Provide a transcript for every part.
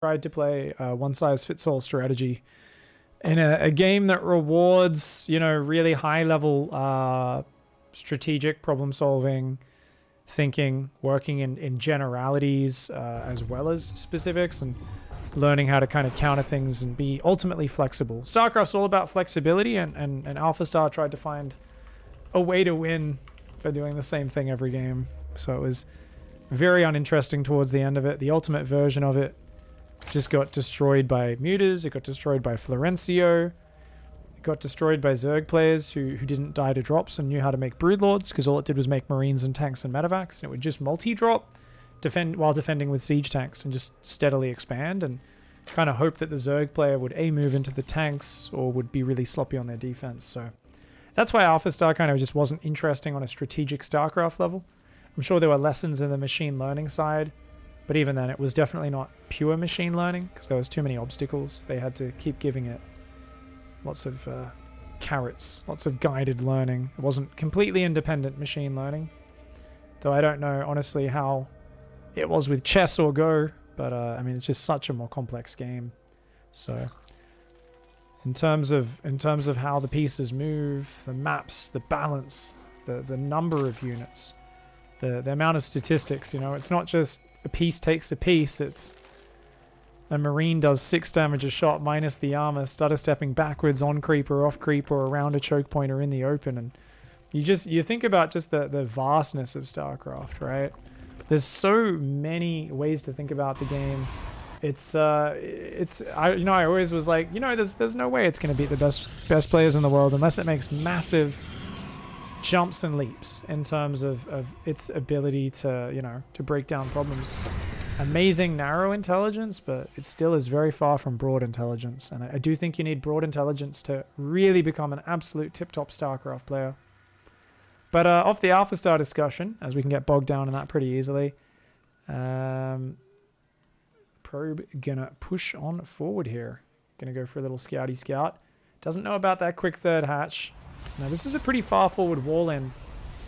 tried to play a one-size-fits-all strategy in a game that rewards, you know, really high-level strategic problem-solving, thinking, working in generalities as well as specifics, and learning how to kind of counter things and be ultimately flexible. StarCraft's all about flexibility, and Alpha Star tried to find a way to win by doing the same thing every game. So it was very uninteresting towards the end of it. The ultimate version of it just got destroyed by Mutas, it got destroyed by Florencio, it got destroyed by Zerg players who didn't die to drops and knew how to make Broodlords, because all it did was make Marines and tanks and medevacs, and it would just multi-drop while defending with siege tanks and just steadily expand, and kind of hope that the Zerg player would A, move into the tanks, or would be really sloppy on their defense. So that's why Alpha Star kind of just wasn't interesting on a strategic StarCraft level. I'm sure there were lessons in the machine learning side, but even then it was definitely not pure machine learning, because there was too many obstacles. They had to keep giving it lots of carrots, lots of guided learning. It wasn't completely independent machine learning, though I don't know honestly how it was with chess or Go, but I mean, it's just such a more complex game. So in terms of how the pieces move, the maps, the balance, the number of units, the amount of statistics, you know, it's not just a piece takes a piece, it's a Marine does 6 damage a shot minus the armor, stutter stepping backwards on creep or off creep or around a choke point or in the open, and you think about just the vastness of StarCraft, right? There's so many ways to think about the game. I always was like, you know, there's no way it's going to beat the best players in the world unless it makes massive jumps and leaps in terms of its ability to, you know, to break down problems. Amazing narrow intelligence, but it still is very far from broad intelligence. And I do think you need broad intelligence to really become an absolute tip-top StarCraft player. But off the Alpha Star discussion, as we can get bogged down in that pretty easily, Probe gonna push on forward here. Gonna go for a little scouty scout. Doesn't know about that quick third hatch. Now this is a pretty far forward wall in.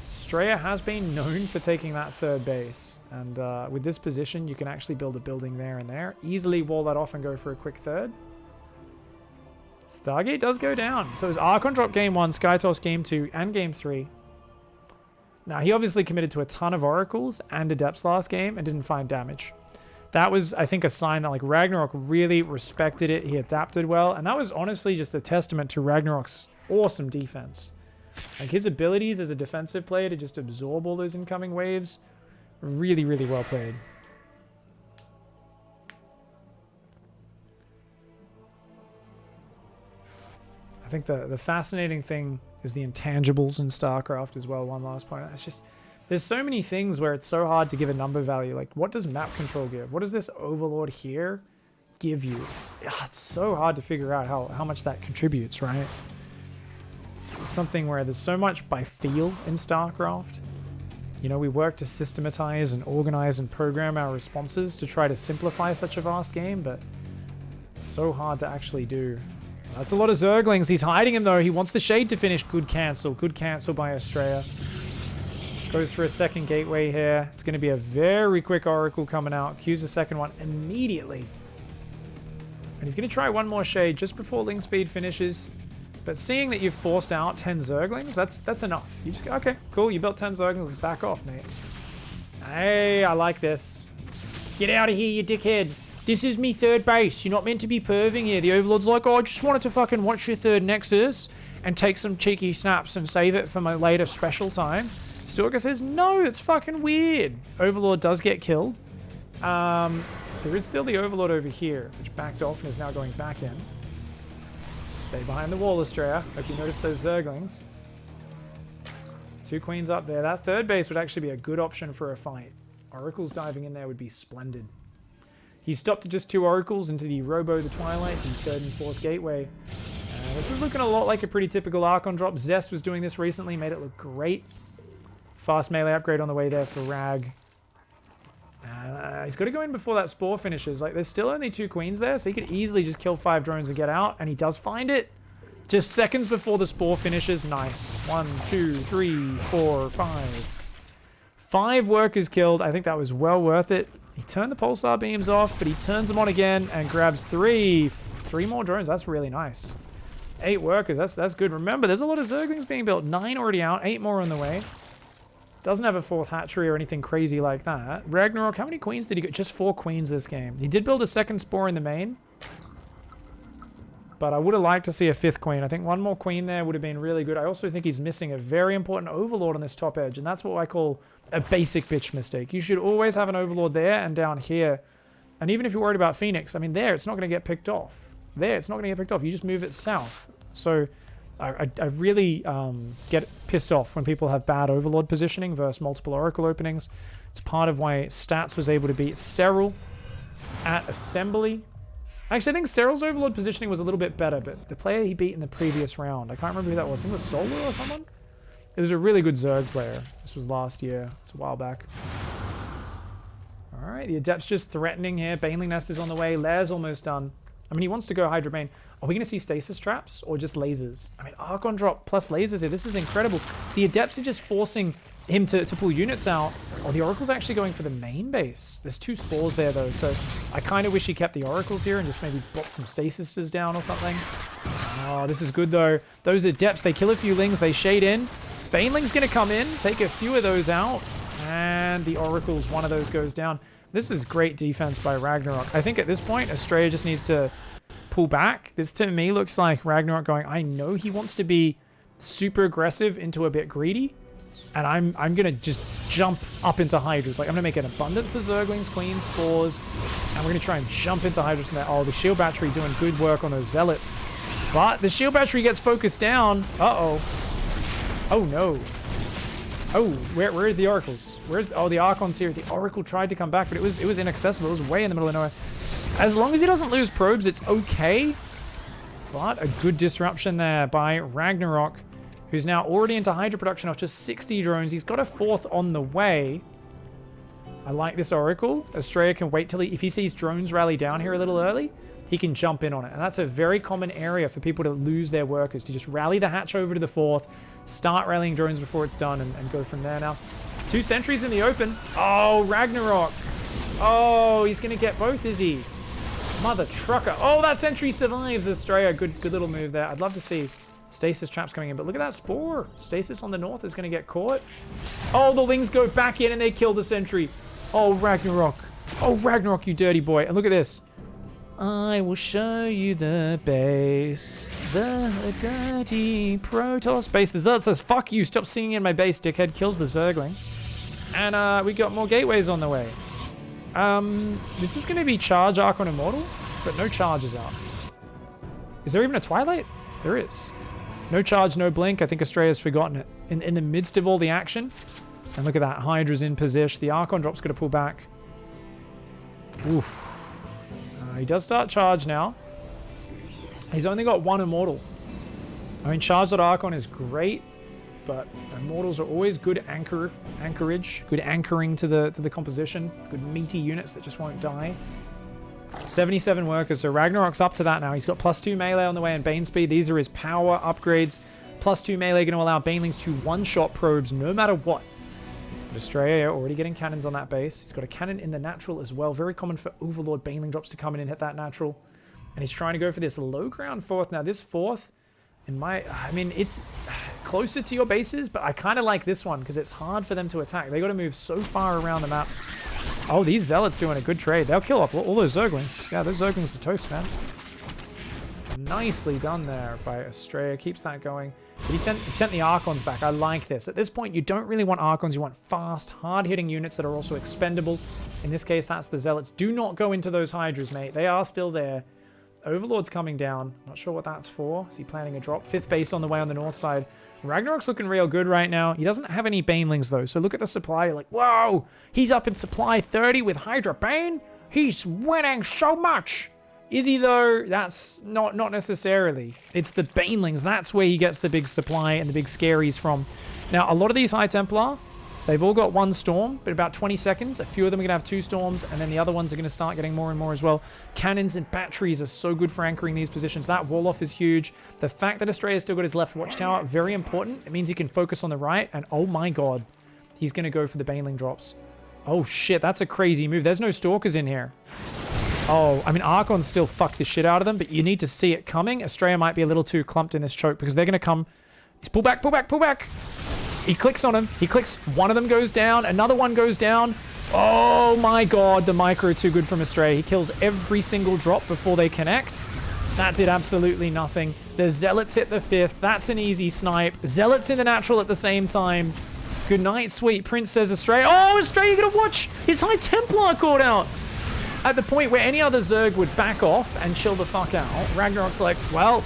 Astrea has been known for taking that third base, and with this position you can actually build a building there and there. Easily wall that off and go for a quick third. Stargate does go down. So it was Archon drop game 1, Skytoss game 2, and game 3. Now, he obviously committed to a ton of oracles and adepts last game and didn't find damage. That was, I think, a sign that like Ragnarok really respected it. He adapted well, and that was honestly just a testament to Ragnarok's awesome defense. Like his abilities as a defensive player to just absorb all those incoming waves, really, really well played. I think the fascinating thing is the intangibles in StarCraft as well. One last point. It's just, there's so many things where it's so hard to give a number value. Like, what does map control give? What does this Overlord here give you? It's so hard to figure out how much that contributes, right? It's something where there's so much by feel in StarCraft. You know, we work to systematize and organize and program our responses to try to simplify such a vast game, but it's so hard to actually do. That's a lot of Zerglings. He's hiding him though. He wants the Shade to finish. Good cancel. Good cancel by Astrea. Goes for a second gateway here. It's going to be a very quick Oracle coming out. Q's the second one immediately. And he's going to try one more Shade just before Link Speed finishes. But seeing that you've forced out 10 Zerglings, that's enough. You just go, okay, cool. You built 10 Zerglings. Let's back off, mate. Hey, I like this. Get out of here, you dickhead. This is me third base. You're not meant to be perving here. The Overlord's like, oh, I just wanted to fucking watch your third Nexus and take some cheeky snaps and save it for my later special time. Stalker says, no, it's fucking weird. Overlord does get killed. There is still the Overlord over here, which backed off and is now going back in. Stay behind the wall, Astrea. Hope you noticed those Zerglings. 2 queens up there. That third base would actually be a good option for a fight. Oracles diving in there would be splendid. He stopped at just 2 Oracles into the Robo the Twilight, the 3rd and 4th Gateway. This is looking a lot like a pretty typical Archon drop. Zest was doing this recently, made it look great. Fast melee upgrade on the way there for Rag. He's got to go in before that Spore finishes. Like, there's still only 2 Queens there, so he could easily just kill 5 drones and get out, and he does find it. Just seconds before the Spore finishes. Nice. 1, 2, 3, 4, 5. 5 workers killed. I think that was well worth it. He turned the pulsar beams off, but he turns them on again and grabs three more drones. That's really nice. 8 workers. That's good. Remember, there's a lot of Zerglings being built. 9 already out. 8 more on the way. Doesn't have a 4th hatchery or anything crazy like that. Ragnarok, how many queens did he get? Just 4 queens this game. He did build a 2nd spore in the main. But I would have liked to see a 5th queen. I think 1 more queen there would have been really good. I also think he's missing a very important overlord on this top edge. And that's what I call a basic bitch mistake. You should always have an overlord there and down here. And even if you're worried about Phoenix, I mean, there, it's not going to get picked off. There, it's not going to get picked off. You just move it south. So I really get pissed off when people have bad overlord positioning versus multiple oracle openings. It's part of why Stats was able to beat Serral at Assembly. Actually, I think Serral's overlord positioning was a little bit better, but the player he beat in the previous round, I can't remember who that was. I think it was Solar or someone? It was a really good Zerg player. This was last year. It's a while back. All right, the Adept's just threatening here. Baneling Nest is on the way. Lair's almost done. I mean, he wants to go Hydra Bane. Are we going to see stasis traps or just lasers? I mean, Archon drop plus lasers here. This is incredible. The Adepts are just forcing him to pull units out. Oh, the Oracle's actually going for the main base. There's 2 spores there, though, so I kind of wish he kept the Oracles here and just maybe blocked some stasises down or something. Oh, this is good, though. Those Adepts, they kill a few Lings. They shade in. Baneling's going to come in, take a few of those out, and the Oracles, 1 of those goes down. This is great defense by Ragnarok. I think at this point, Astrea just needs to pull back. This, to me, looks like Ragnarok going, I know he wants to be super aggressive into a bit greedy, and I'm going to just jump up into Hydras. Like, I'm going to make an abundance of Zerglings, Queens, Spores, and we're going to try and jump into Hydras from there. Oh, the Shield Battery doing good work on those Zealots. But the Shield Battery gets focused down. Uh-oh. Oh, no. Oh, where are the Oracles? Oh, the Archon's here. The Oracle tried to come back, but it was inaccessible. It was way in the middle of nowhere. As long as he doesn't lose probes, it's okay. But a good disruption there by Ragnarok, who's now already into Hydra production off just 60 drones. He's got a 4th on the way. I like this Oracle. Astrea can wait till if he sees drones rally down here a little early, he can jump in on it. And that's a very common area for people to lose their workers, to just rally the hatch over to the 4th, start rallying drones before it's done, and go from there now. 2 sentries in the open. Oh, Ragnarok. Oh, he's going to get both, is he? Mother trucker. Oh, that sentry survives, Astrea. Good little move there. I'd love to see stasis traps coming in, but look at that spore. Stasis on the north is going to get caught. Oh, the Lings go back in and they kill the sentry. Oh, Ragnarok. Oh, Ragnarok, you dirty boy. And look at this. I will show you the base. The dirty Protoss base. The Zerg says, fuck you, stop singing in my base, dickhead. Kills the Zergling. And we got more gateways on the way. This is going to be Charge Archon Immortal, but no charges out. Is there even a Twilight? There is. No charge, no blink. I think Astrea's forgotten it. In the midst of all the action. And look at that. Hydra's in position. The Archon drop's going to pull back. Oof. He does start charge now. He's only got 1 Immortal. I mean, Charged Archon is great, but Immortals are always good anchorage, good anchoring to the composition, good meaty units that just won't die. 77 workers, so Ragnarok's up to that now. He's got +2 melee on the way and Bane speed. These are his power upgrades. +2 melee going to allow Banelings to one-shot probes no matter what. But Astrea already getting cannons on that base. He's got a cannon in the natural as well. Very common for Overlord Baneling drops to come in and hit that natural. And he's trying to go for this low ground 4th. Now this 4th, I mean, it's closer to your bases, but I kind of like this one because it's hard for them to attack. They got to move so far around the map. Oh, these Zealots doing a good trade. They'll kill up all those Zerglings. Yeah, those Zerglings are toast, man. Nicely done there by Astrea. Keeps that going. But he sent the Archons back. I like this. At this point, you don't really want Archons. You want fast, hard-hitting units that are also expendable. In this case, that's the Zealots. Do not go into those Hydras, mate. They are still there. Overlord's coming down. Not sure what that's for. Is he planning a drop? 5th base on the way on the north side. Ragnarok's looking real good right now. He doesn't have any Banelings, though. So look at the supply. You're like, whoa! He's up in supply 30 with Hydra Bane? He's winning so much! Is he, though? That's not necessarily. It's the Banelings. That's where he gets the big supply and the big scaries from. Now, a lot of these High Templar, they've all got 1 storm, but about 20 seconds. A few of them are going to have 2 storms, and then the other ones are going to start getting more and more as well. Cannons and batteries are so good for anchoring these positions. That wall-off is huge. The fact that Astrea's still got his left watchtower, very important. It means he can focus on the right, and oh my god, he's going to go for the Baneling drops. Oh shit, that's a crazy move. There's no Stalkers in here. Oh, I mean, Archons still fuck the shit out of them, but you need to see it coming. Astrea might be a little too clumped in this choke because they're going to come. He's pull back, pull back, pull back. He clicks on him. He clicks. One of them goes down. Another one goes down. Oh my god, the micro too good from Astrea. He kills every single drop before they connect. That did absolutely nothing. The Zealots hit the 5th. That's an easy snipe. Zealots in the natural at the same time. Good night, sweet Prince, says Astrea. Oh, Astrea, you're going to watch his High Templar caught out. At the point where any other Zerg would back off and chill the fuck out, Ragnarok's like, well,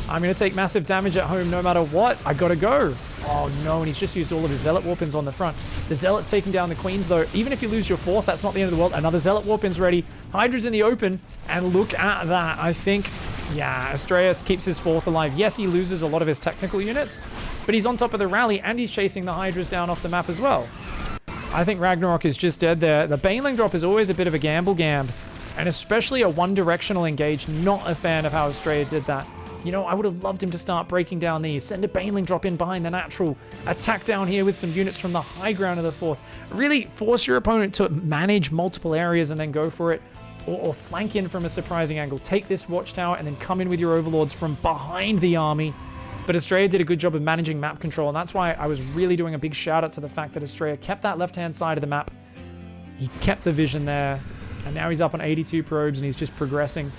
I'm going to take massive damage at home no matter what. I got to go. Oh no, and he's just used all of his Zealot Warpins on the front. The Zealot's taking down the Queens though. Even if you lose your 4th, that's not the end of the world. Another Zealot Warpin's ready. Hydra's in the open, and look at that. I think, yeah, Astrea keeps his 4th alive. Yes, he loses a lot of his technical units, but he's on top of the rally, and he's chasing the Hydras down off the map as well. I think Ragnarok is just dead there. The Baneling drop is always a bit of a gamble, and especially a one-directional engage. Not a fan of how Astrea did that. You know, I would have loved him to start breaking down these. Send a Baneling drop in behind the natural. Attack down here with some units from the high ground of the 4th. Really force your opponent to manage multiple areas and then go for it. Or flank in from a surprising angle. Take this watchtower and then come in with your overlords from behind the army. But Astrea did a good job of managing map control, and that's why I was really doing a big shout out to the fact that Astrea kept that left-hand side of the map. He kept the vision there, and now he's up on 82 probes and he's just progressing.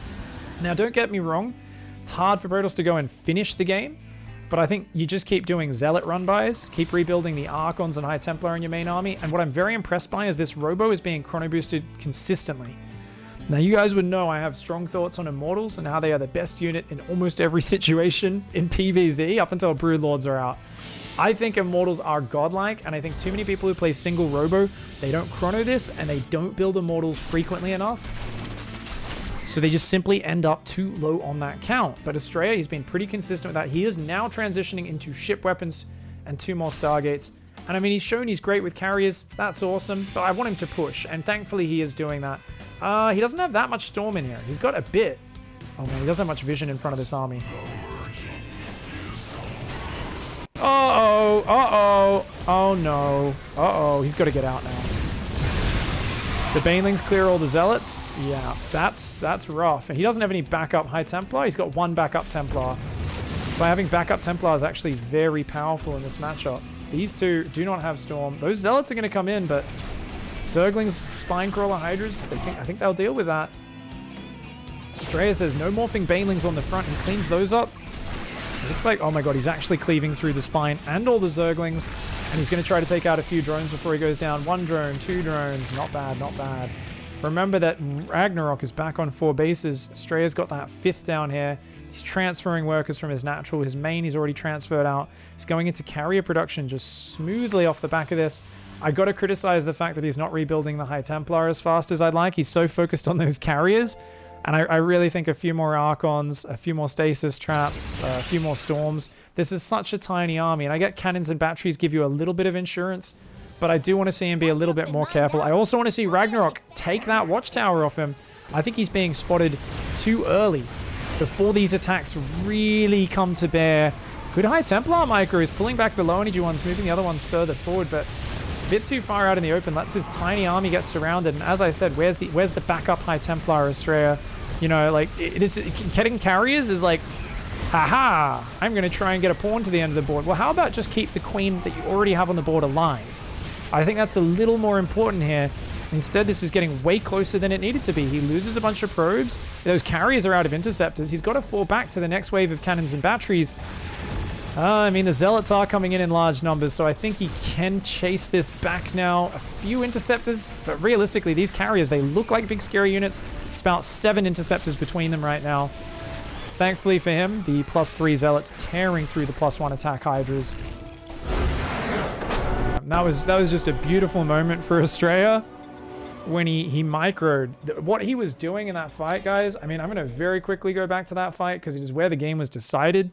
Now, don't get me wrong. It's hard for Protoss to go and finish the game, but I think you just keep doing Zealot run-bys, keep rebuilding the Archons and High Templar in your main army, and what I'm very impressed by is this Robo is being chrono boosted consistently. Now, you guys would know I have strong thoughts on Immortals and how they are the best unit in almost every situation in PvZ up until Broodlords are out. I think Immortals are godlike, and I think too many people who play single Robo, they don't chrono this, and they don't build Immortals frequently enough. So they just simply end up too low on that count. But Astrea, he's been pretty consistent with that. He is now transitioning into ship weapons and 2 more Stargates. And I mean, he's shown he's great with carriers. That's awesome. But I want him to push, and thankfully he is doing that. He doesn't have that much Storm in here. He's got a bit. Oh man, he doesn't have much vision in front of this army. Uh-oh, uh-oh, oh no, uh-oh, he's got to get out now. The Banelings clear all the Zealots. Yeah, that's rough. And he doesn't have any backup High Templar. He's got 1 backup Templar. By having backup Templar is actually very powerful in this matchup. These two do not have Storm. Those Zealots are going to come in, but Zerglings, Spinecrawler, Hydras, I think they'll deal with that. Astrea says no morphing Banelings on the front and cleans those up. It looks like, oh my god, he's actually cleaving through the spine and all the Zerglings. And he's going to try to take out a few drones before he goes down. 1 drone, 2 drones. Not bad, not bad. Remember that Ragnarok is back on 4 bases. Astrea's got that 5th down here. He's transferring workers from his natural. His main he's already transferred out. He's going into carrier production just smoothly off the back of this. I got to criticize the fact that he's not rebuilding the High Templar as fast as I'd like. He's so focused on those carriers. And I really think a few more Archons, a few more Stasis Traps, a few more Storms. This is such a tiny army. And I get cannons and batteries give you a little bit of insurance. But I do want to see him be a little bit more careful. I also want to see Ragnarok take that watchtower off him. I think he's being spotted too early before these attacks really come to bear. Good High Templar micro is pulling back the low energy ones, moving the other ones further forward, but a bit too far out in the open. Lets his tiny army get surrounded. And as I said, where's the backup High Templar Astrea? You know, like, getting carriers is like, haha, I'm going to try and get a pawn to the end of the board. Well, how about just keep the queen that you already have on the board alive? I think that's a little more important here. Instead, this is getting way closer than it needed to be. He loses a bunch of probes. Those carriers are out of interceptors. He's got to fall back to the next wave of cannons and batteries. I mean, the Zealots are coming in large numbers, so I think he can chase this back now. A few interceptors, but realistically, these carriers, they look like big scary units. It's about 7 interceptors between them right now. Thankfully for him, the +3 Zealots tearing through the +1 attack Hydras. That was just a beautiful moment for Astrea when he microed. What he was doing in that fight, guys, I mean, I'm going to very quickly go back to that fight because it is where the game was decided.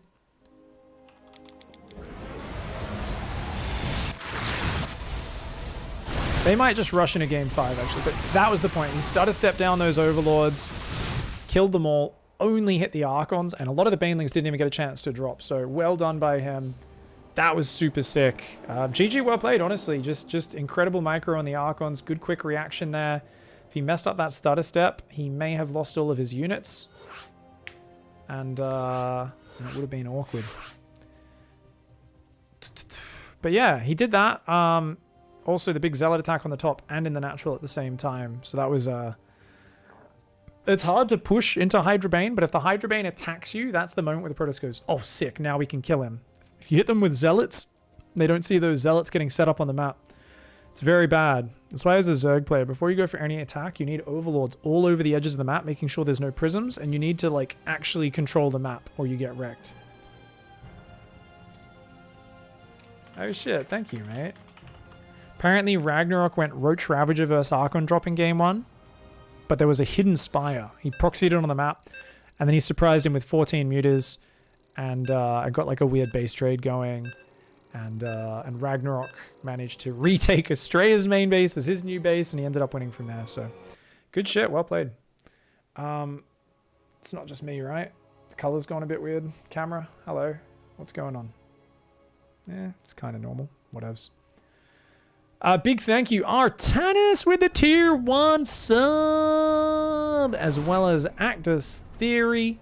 They might just rush into game 5, actually, but that was the point. He started to step down those overlords, killed them all, only hit the Archons, and a lot of the Banelings didn't even get a chance to drop, so well done by him. That was super sick. GG, well played, honestly. Just incredible micro on the Archons. Good quick reaction there. If he messed up that stutter step, he may have lost all of his units. And it would have been awkward. But yeah, he did that. Also, the big Zealot attack on the top and in the natural at the same time. So that was... It's hard to push into Hydra Bane, but if the Hydra Bane attacks you, that's the moment where the Protoss goes, oh, sick, now we can kill him. If you hit them with Zealots, they don't see those Zealots getting set up on the map. It's very bad. That's why as a Zerg player, before you go for any attack, you need Overlords all over the edges of the map, making sure there's no prisms, and you need to, like, actually control the map, or you get wrecked. Oh shit, thank you, mate. Apparently, Ragnarok went Roach Ravager versus Archon drop in game 1, but there was a hidden Spire. He proxied it on the map, and then he surprised him with 14 muters, and I got like a weird base trade going, and Ragnarok managed to retake Astrea's main base as his new base, and he ended up winning from there. So, good shit, well played. It's not just me, right? The color's gone a bit weird. Camera, hello, what's going on? Yeah, it's kind of normal. Whatevs. Big thank you, Artanis with the tier 1 sub, as well as Actus Theory.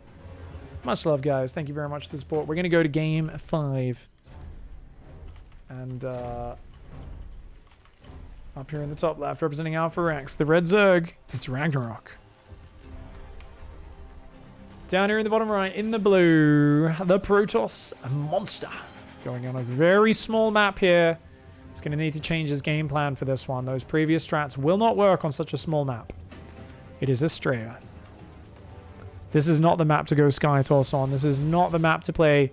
Much love, guys. Thank you very much for the support. We're going to go to game 5. And up here in the top left, representing Alpha Rex, the Red Zerg, it's Ragnarok. Down here in the bottom right, in the blue, the Protoss Monster. Going on a very small map here. He's going to need to change his game plan for this one. Those previous strats will not work on such a small map. It is Astrea. This is not the map to go Skytoss on. This is not the map to play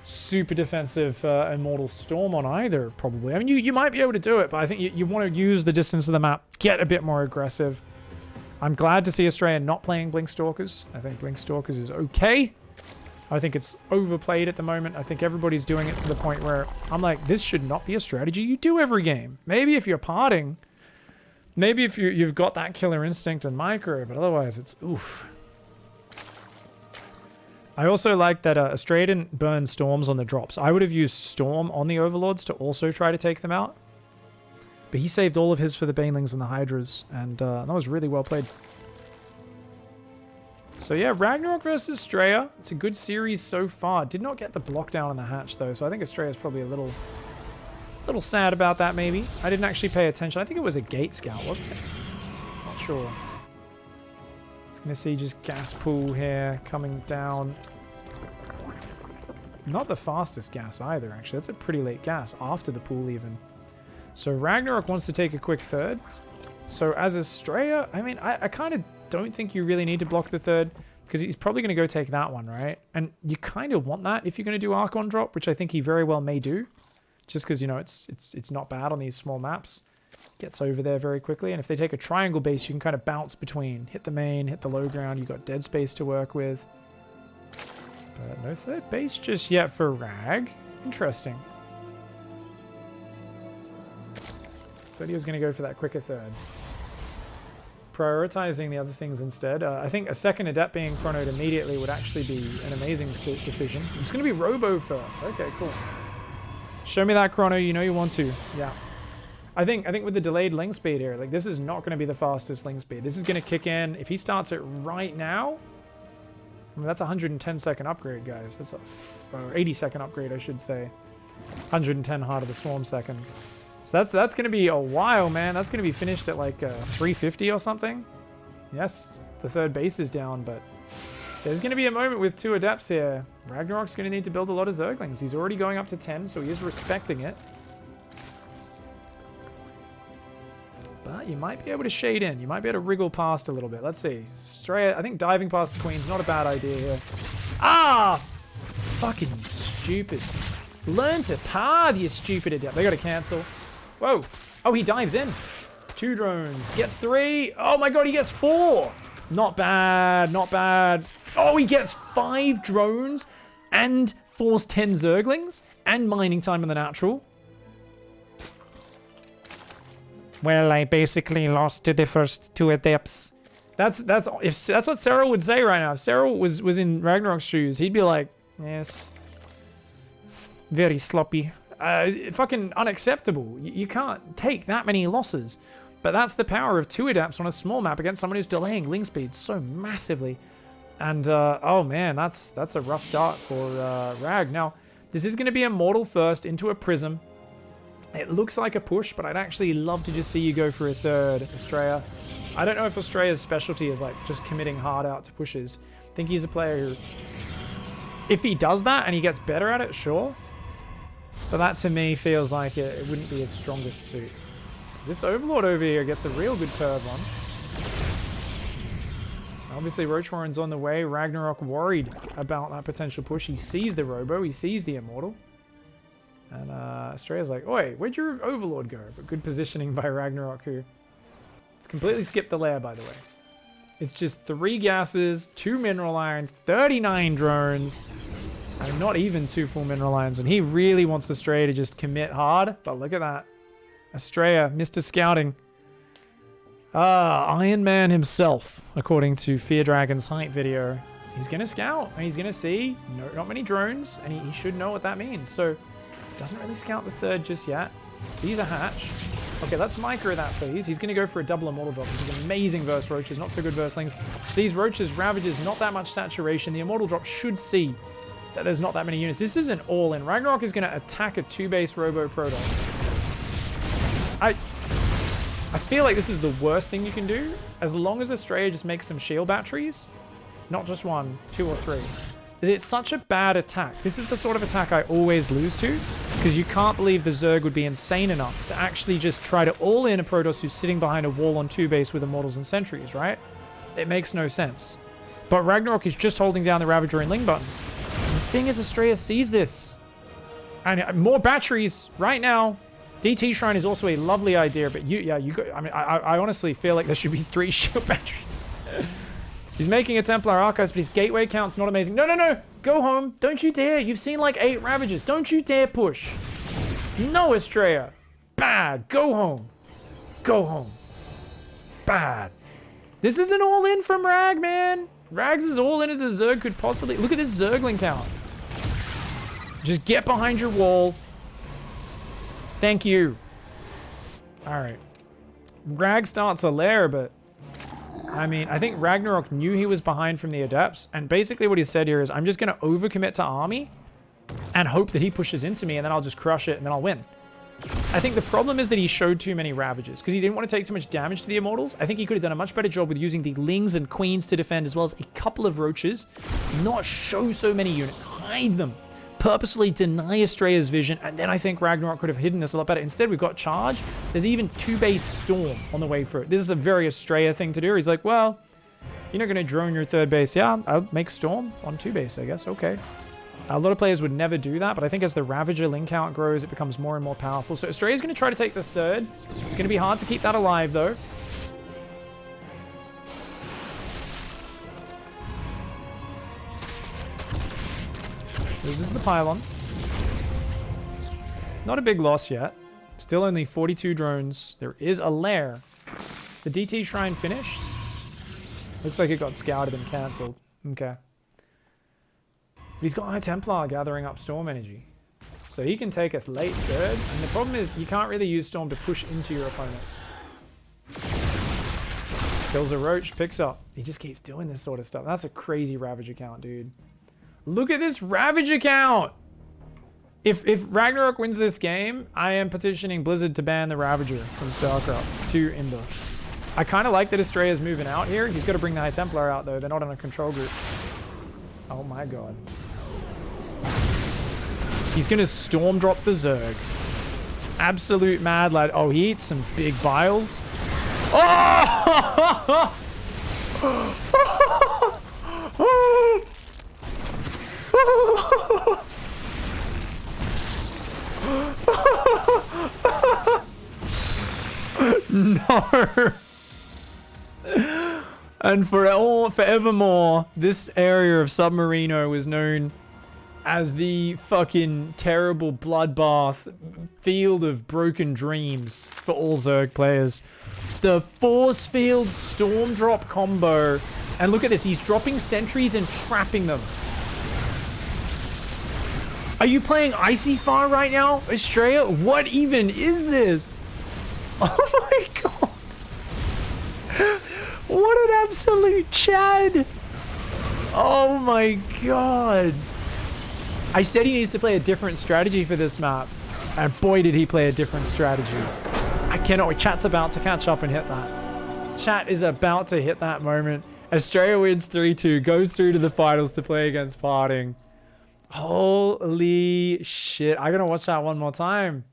super defensive Immortal Storm on either, probably. I mean, you might be able to do it, but I think you want to use the distance of the map, get a bit more aggressive. I'm glad to see Astrea not playing Blink Stalkers. I think Blink Stalkers is okay. I think it's overplayed at the moment. I think everybody's doing it to the point where I'm like, this should not be a strategy you do every game. Maybe if you're parting, maybe if you've got that killer instinct and micro, but otherwise it's oof. I also like that Astrea didn't burn Storms on the drops. I would have used Storm on the Overlords to also try to take them out. But he saved all of his for the Banelings and the Hydras, and that was really well played. So yeah, Ragnarok versus Astrea. It's a good series so far. Did not get the block down on the hatch though, so I think Astrea is probably a little sad about that maybe. I didn't actually pay attention. I think it was a gate scout, wasn't it? Not sure. It's gonna see just gas pool here coming down. Not the fastest gas either, actually. That's a pretty late gas after the pool even. So Ragnarok wants to take a quick third. So as Astrea, I mean, I kind of don't think you really need to block the third because he's probably going to go take that one, right? And you kind of want that if you're going to do Archon drop, which I think he very well may do. Just because, you know, it's not bad on these small maps. Gets over there very quickly. And if they take a triangle base, you can kind of bounce between. Hit the main, hit the low ground. You've got dead space to work with. But no third base just yet for Rag. Interesting. Thought he was going to go for that quicker third. Prioritizing the other things instead. I think a second Adept being chronoed immediately would actually be an amazing decision. It's going to be Robo first. Okay, cool. Show me that chrono. You know you want to. Yeah. I think with the delayed link speed here, like this is not going to be the fastest link speed. This is going to kick in. If he starts it right now, I mean, that's a 110-second upgrade, guys. That's a 80-second upgrade, I should say. 110 Heart of the Swarm seconds. So that's going to be a while, man. That's going to be finished at like 350 or something. Yes, the third base is down, but there's going to be a moment with 2 Adepts here. Ragnarok's going to need to build a lot of Zerglings. He's already going up to 10, so he is respecting it. But you might be able to shade in. You might be able to wriggle past a little bit. Let's see. Astrea, I think diving past the Queen's not a bad idea here. Ah! Fucking stupid. Learn to par, you stupid Adept. They got to cancel. Whoa. Oh, he dives in. 2 drones. Gets 3. Oh my god, he gets 4. Not bad. Not bad. Oh, he gets 5 drones and force 10 Zerglings and mining time in the natural. Well, I basically lost to the first 2 Adepts. That's what Sarah would say right now. If Sarah was in Ragnarok's shoes, he'd be like, yes, Very sloppy. Fucking unacceptable. You can't take that many losses. But that's the power of 2 adapts on a small map against someone who's delaying link speed so massively. And, oh man, that's a rough start for Rag. Now, this is going to be a mortal first into a prism. It looks like a push, but I'd actually love to just see you go for a third, Astrea. I don't know if Astrea's specialty is like just committing hard out to pushes. I think he's a player who, if he does that and he gets better at it, sure. But that to me feels like it wouldn't be his strongest suit. This Overlord over here gets a real good curve on. Obviously, Roach Warren's on the way. Ragnarok worried about that potential push. He sees the Robo. He sees the Immortal. And Astrea's like, oi, where'd your Overlord go? But good positioning by Ragnarok, who... It's completely skipped the lair, by the way. It's just 3 gases, 2 mineral irons, 39 drones, and not even 2 full mineral irons. And he really wants Astrea to just commit hard. But look at that. Astrea, Mr. Scouting. Iron Man himself, according to Fear Dragon's hype video. He's going to scout, and he's going to see not many drones, and he should know what that means. So, doesn't really scout the third just yet. Sees a hatch. Okay, let's micro that, please. He's going to go for a double Immortal drop, which is amazing versus Roaches, not so good versus Lings. Sees Roaches, Ravages, not that much saturation. The Immortal drop should see that there's not that many units. This is an all-in. Ragnarok is going to attack a 2-base Robo Protoss. I feel like this is the worst thing you can do, as long as Astrea just makes some shield batteries. Not just 1, 2, or 3. It's such a bad attack. This is the sort of attack I always lose to, because you can't believe the Zerg would be insane enough to actually just try to all-in a Protoss who's sitting behind a wall on 2 base with Immortals and Sentries, right? It makes no sense. But Ragnarok is just holding down the Ravager and Ling button. And the thing is, Astrea sees this. And more batteries right now. DT Shrine is also a lovely idea, but I honestly feel like there should be 3 shield batteries. He's making a Templar Archives, but his gateway count's not amazing. No. Go home. Don't you dare. You've seen like 8 Ravages. Don't you dare push. No, Astrea. Bad. Go home. Go home. Bad. This is an all-in from Rag, man. Rags is all-in as a Zerg could possibly... Look at this Zergling count. Just get behind your wall. Thank you. All right. Rag starts a lair, but... I mean, I think Ragnarok knew he was behind from the Adepts, and basically what he said here is, I'm just going to overcommit to army and hope that he pushes into me, and then I'll just crush it, and then I'll win. I think the problem is that he showed too many Ravages, because he didn't want to take too much damage to the Immortals. I think he could have done a much better job with using the Lings and Queens to defend, as well as a couple of Roaches. Not show so many units, hide them. Purposefully deny Astrea's vision, and then I think Ragnarok could have hidden this a lot better. Instead, we've got Charge. There's even 2-base Storm on the way through. This is a very Astrea thing to do. He's like, well, you're not going to drone your 3rd base. Yeah, I'll make Storm on 2 base, I guess. Okay. A lot of players would never do that, but I think as the Ravager link count grows, it becomes more and more powerful. So Astrea's going to try to take the 3rd. It's going to be hard to keep that alive, though. This is the pylon. Not a big loss yet. Still only 42 drones. There is a lair. Is the DT Shrine finished? Looks like it got scouted and cancelled. Okay. But he's got High Templar gathering up Storm energy. So he can take a late 3rd. And the problem is you can't really use Storm to push into your opponent. Kills a Roach, picks up. He just keeps doing this sort of stuff. That's a crazy Ravager count, dude. Look at this Ravager count! If Ragnarok wins this game, I am petitioning Blizzard to ban the Ravager from StarCraft. It's too indoor. I kind of like that Astrea's moving out here. He's got to bring the High Templar out, though. They're not on a control group. Oh my god. He's going to Storm drop the Zerg. Absolute mad lad. Oh, he eats some big vials. Oh! No. And forevermore, this area of Submarino was known as the fucking terrible bloodbath field of broken dreams for all Zerg players. The Forcefield Storm Drop combo. And look at this, he's dropping sentries and trapping them. Are you playing Icy Fire right now, Astrea? What even is this? Oh my god. What an absolute Chad. Oh my god. I said he needs to play a different strategy for this map. And boy, did he play a different strategy. I cannot wait. Chat's about to catch up and hit that. Chat is about to hit that moment. Astrea wins 3-2, goes through to the finals to play against Parting. Holy shit. I gotta watch that one more time.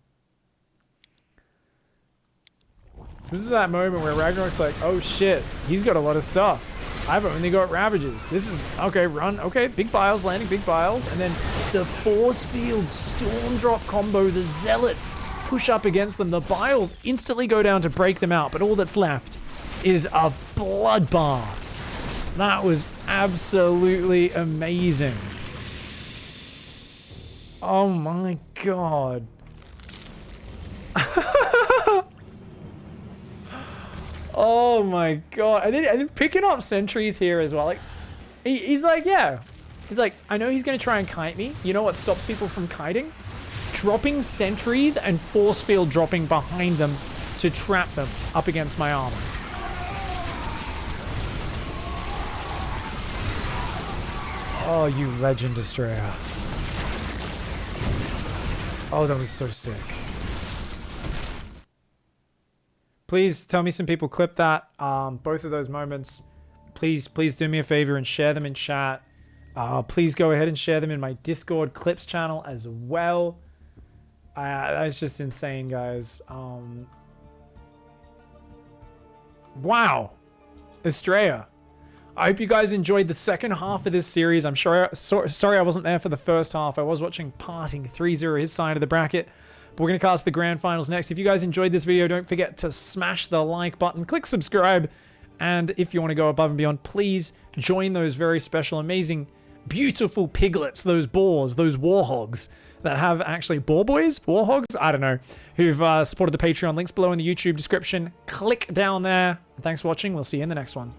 So this is that moment where Ragnarok's like, oh shit, he's got a lot of stuff. I've only got Ravages. This is, okay, run. Okay, big Biles, landing big Biles. And then the Forcefield Storm Drop combo, the Zealots push up against them. The Biles instantly go down to break them out, but all that's left is a bloodbath. That was absolutely amazing. Oh my god. Oh my god. And then picking up sentries here as well. Like, he's like, yeah. He's like, I know he's going to try and kite me. You know what stops people from kiting? Dropping sentries and force field dropping behind them to trap them up against my armor. Oh, you legend, Astrea. Oh, that was so sick. Please tell me some people clip that. Both of those moments. Please do me a favor and share them in chat. Please go ahead and share them in my Discord clips channel as well. That's just insane, guys. Wow. Astrea. I hope you guys enjoyed the second half of this series. I'm sure. Sorry I wasn't there for the first half. I was watching Parting 3-0 his side of the bracket. But we're going to cast the grand finals next. If you guys enjoyed this video, don't forget to smash the like button, click subscribe, and if you want to go above and beyond, please join those very special, amazing, beautiful piglets, those boars, those warhogs that have actually warhogs, I don't know, who've supported the Patreon. Links below in the YouTube description. Click down there. Thanks for watching. We'll see you in the next one.